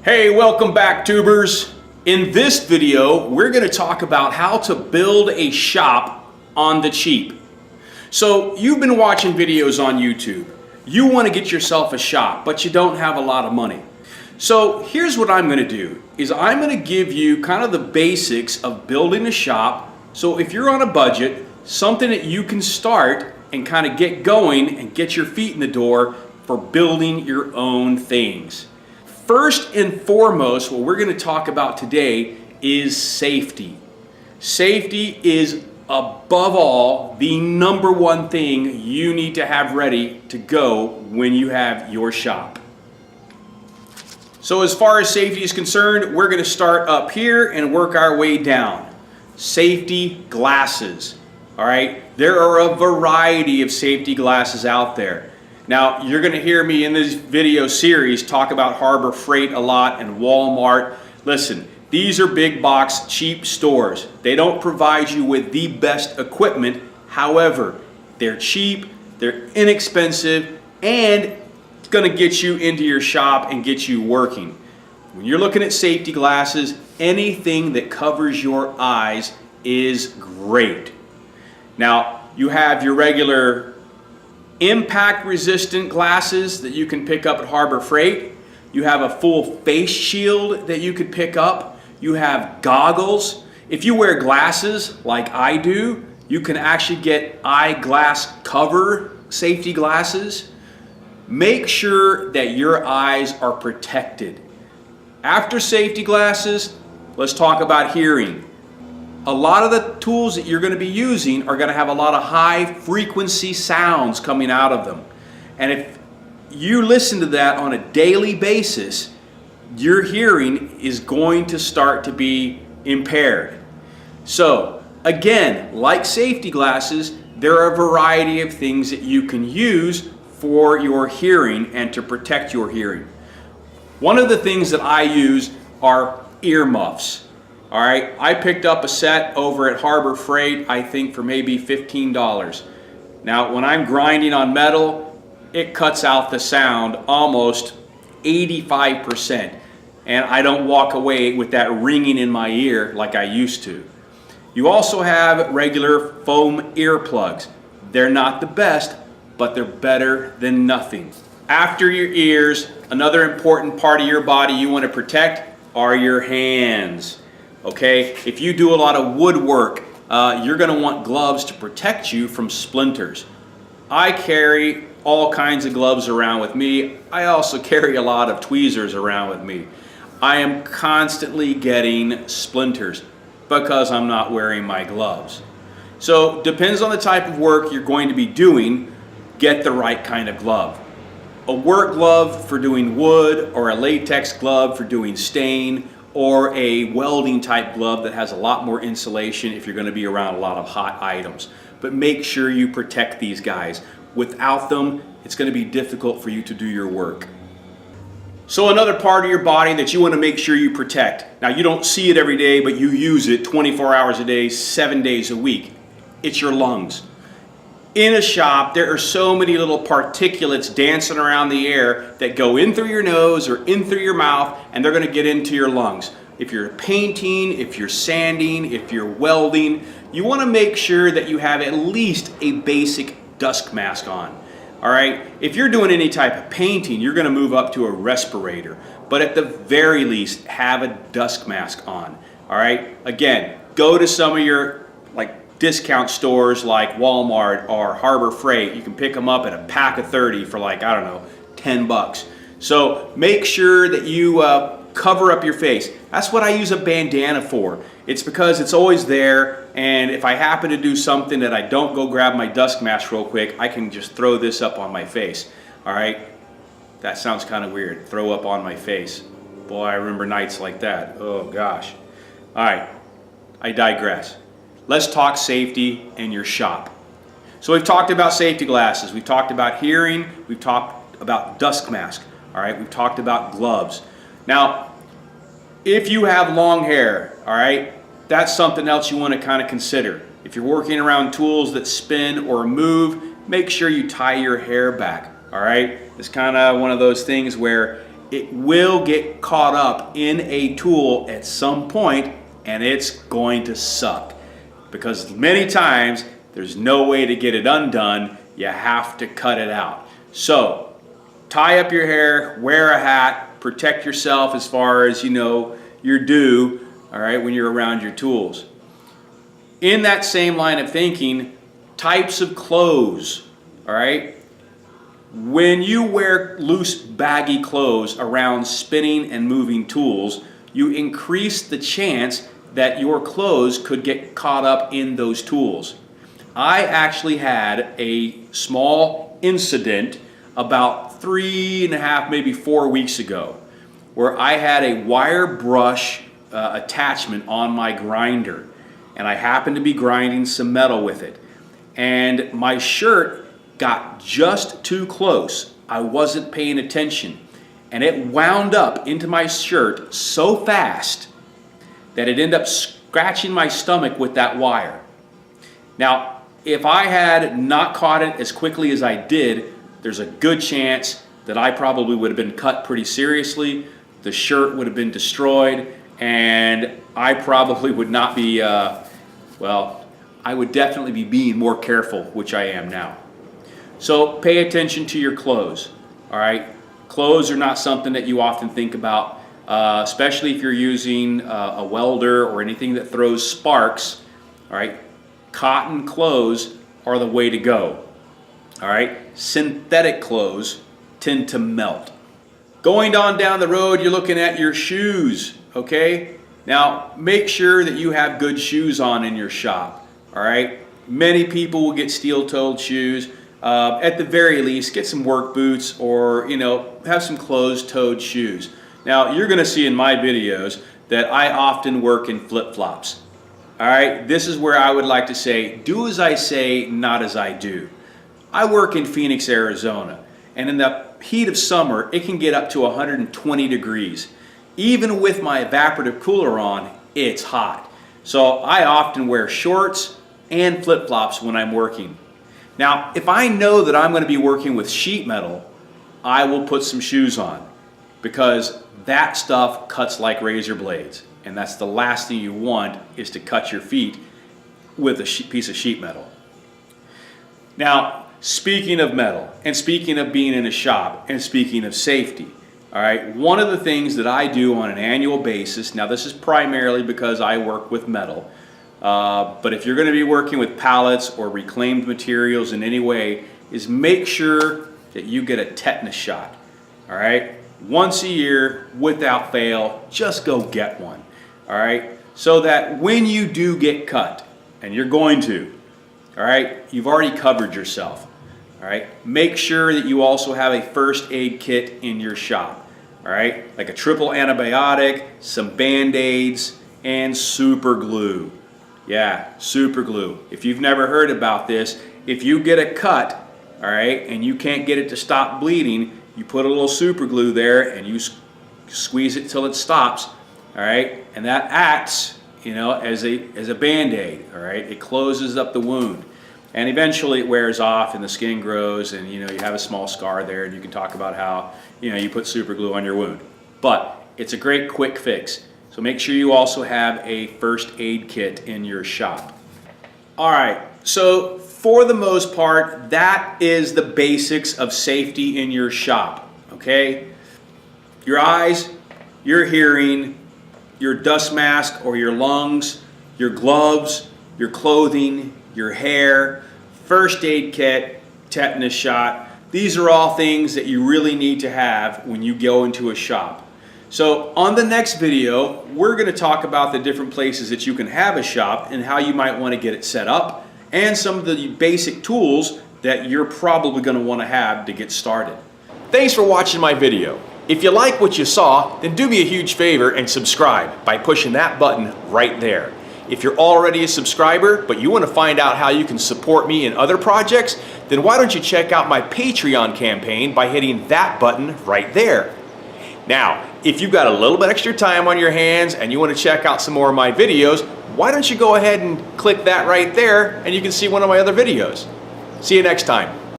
Hey, welcome back, tubers. In this video, we're going to talk about how to build a shop on the cheap. So you've been watching videos on YouTube. You want to get yourself a shop, but you don't have a lot of money. So here's what I'm going to do, is I'm going to give you kind of the basics of building a shop. So if you're on a budget, something that you can start and kind of get going and get your feet in the door for building your own things. First and foremost, what we're going to talk about today is safety. Safety is above all the number one thing you need to have ready to go when you have your shop. So as far as safety is concerned, we're going to start up here and work our way down. Safety glasses. All right, there are a variety of safety glasses out there. Now, you're going to hear me in this video series talk about Harbor Freight a lot and Walmart. Listen, these are big box, cheap stores. They don't provide you with the best equipment. However, they're cheap, they're inexpensive, and it's going to get you into your shop and get you working. When you're looking at safety glasses, anything that covers your eyes is great. Now, you have your regular impact resistant glasses that you can pick up at Harbor Freight. You have a full face shield that you could pick up. You have goggles. If you wear glasses like I do, you can actually get eyeglass cover safety glasses. Make sure that your eyes are protected. After safety glasses, let's talk about hearing. A lot of the tools that you're going to be using are going to have a lot of high frequency sounds coming out of them. And if you listen to that on a daily basis, your hearing is going to start to be impaired. So again, like safety glasses, there are a variety of things that you can use for your hearing and to protect your hearing. One of the things that I use are earmuffs. All right, I picked up a set over at Harbor Freight, I think for maybe $15. Now, when I'm grinding on metal, it cuts out the sound almost 85%. And I don't walk away with that ringing in my ear like I used to. You also have regular foam earplugs. They're not the best, but they're better than nothing. After your ears, another important part of your body you want to protect are your hands. Okay, if you do a lot of woodwork, you're going to want gloves to protect you from splinters. I carry all kinds of gloves around with me. I also carry a lot of tweezers around with me. I am constantly getting splinters because I'm not wearing my gloves. So depends on the type of work you're going to be doing, get the right kind of glove. A work glove for doing wood, or a latex glove for doing stain, or a welding type glove that has a lot more insulation if you're going to be around a lot of hot items. But make sure you protect these guys. Without them, it's going to be difficult for you to do your work. So another part of your body that you want to make sure you protect. Now, you don't see it every day, but you use it 24 hours a day, 7 days a week. It's your lungs. In a shop, there are so many little particulates dancing around the air that go in through your nose or in through your mouth, and they're going to get into your lungs. If you're painting, if you're sanding, if you're welding, you want to make sure that you have at least a basic dust mask on. All right? If you're doing any type of painting, you're going to move up to a respirator. But at the very least, have a dust mask on. All right? Again, go to some of your discount stores like Walmart or Harbor Freight. You can pick them up at a pack of 30 for I don't know, 10 bucks. So make sure that you cover up your face. That's what I use a bandana for. It's because it's always there, and if I happen to do something that I don't go grab my dust mask real quick, I can just throw this up on my face. All right? That sounds kind of weird. Throw up on my face. Boy, I remember nights like that. Oh gosh. All right, I digress. Let's talk safety in your shop. So we've talked about safety glasses, we've talked about hearing, we've talked about dust mask, all right, we've talked about gloves. Now, if you have long hair, all right, that's something else you want to kind of consider. If you're working around tools that spin or move, make sure you tie your hair back, all right? It's kind of one of those things where it will get caught up in a tool at some point, and it's going to suck. Because many times, there's no way to get it undone. You have to cut it out. So, tie up your hair, wear a hat, protect yourself as far as your due, all right, when you're around your tools. In that same line of thinking, types of clothes, all right? When you wear loose, baggy clothes around spinning and moving tools, you increase the chance that your clothes could get caught up in those tools. I actually had a small incident about 3.5, maybe 4 weeks ago, where I had a wire brush attachment on my grinder, and I happened to be grinding some metal with it, and my shirt got just too close. I wasn't paying attention, and it wound up into my shirt so fast that it ended up scratching my stomach with that wire. Now, if I had not caught it as quickly as I did, there's a good chance that I probably would have been cut pretty seriously. The shirt would have been destroyed, and I probably would not be, well, I would definitely be being more careful, which I am now. So pay attention to your clothes, all right? Clothes are not something that you often think about, especially if you're using a welder or anything that throws sparks, all right? Cotton clothes are the way to go, all right? Synthetic clothes tend to melt. Going on down the road, you're looking at your shoes, okay? Now, make sure that you have good shoes on in your shop, all right? Many people will get steel-toed shoes. At the very least, get some work boots or, have some closed-toed shoes. Now, you're going to see in my videos that I often work in flip-flops. All right, this is where I would like to say, do as I say, not as I do. I work in Phoenix, Arizona, and in the heat of summer, it can get up to 120 degrees. Even with my evaporative cooler on, it's hot. So I often wear shorts and flip-flops when I'm working. Now, if I know that I'm going to be working with sheet metal, I will put some shoes on because that stuff cuts like razor blades. And that's the last thing you want, is to cut your feet with a piece of sheet metal. Now, speaking of metal, and speaking of being in a shop, and speaking of safety, all right, one of the things that I do on an annual basis, now this is primarily because I work with metal, but if you're going to be working with pallets or reclaimed materials in any way, is make sure that you get a tetanus shot, all right? Once a year, without fail, just go get one, all right? So that when you do get cut, and you're going to, all right, you've already covered yourself, all right? Make sure that you also have a first aid kit in your shop, all right? Like a triple antibiotic, some Band-Aids, and super glue. Yeah, super glue. If you've never heard about this, if you get a cut, all right, and you can't get it to stop bleeding, you put a little super glue there and you squeeze it till it stops, all right, and that acts, as a Band-Aid, all right. It closes up the wound, and eventually it wears off and the skin grows, and you have a small scar there, and you can talk about how you put super glue on your wound, but it's a great quick fix. So make sure you also have a first aid kit in your shop. All right, so for the most part, that is the basics of safety in your shop, okay? Your eyes, your hearing, your dust mask or your lungs, your gloves, your clothing, your hair, first aid kit, tetanus shot. These are all things that you really need to have when you go into a shop. So on the next video, we're going to talk about the different places that you can have a shop and how you might want to get it set up, and some of the basic tools that you're probably going to want to have to get started. Thanks for watching my video. If you like what you saw, then do me a huge favor and subscribe by pushing that button right there. If you're already a subscriber, but you want to find out how you can support me in other projects, then why don't you check out my Patreon campaign by hitting that button right there. Now, if you've got a little bit extra time on your hands and you want to check out some more of my videos, why don't you go ahead and click that right there and you can see one of my other videos. See you next time.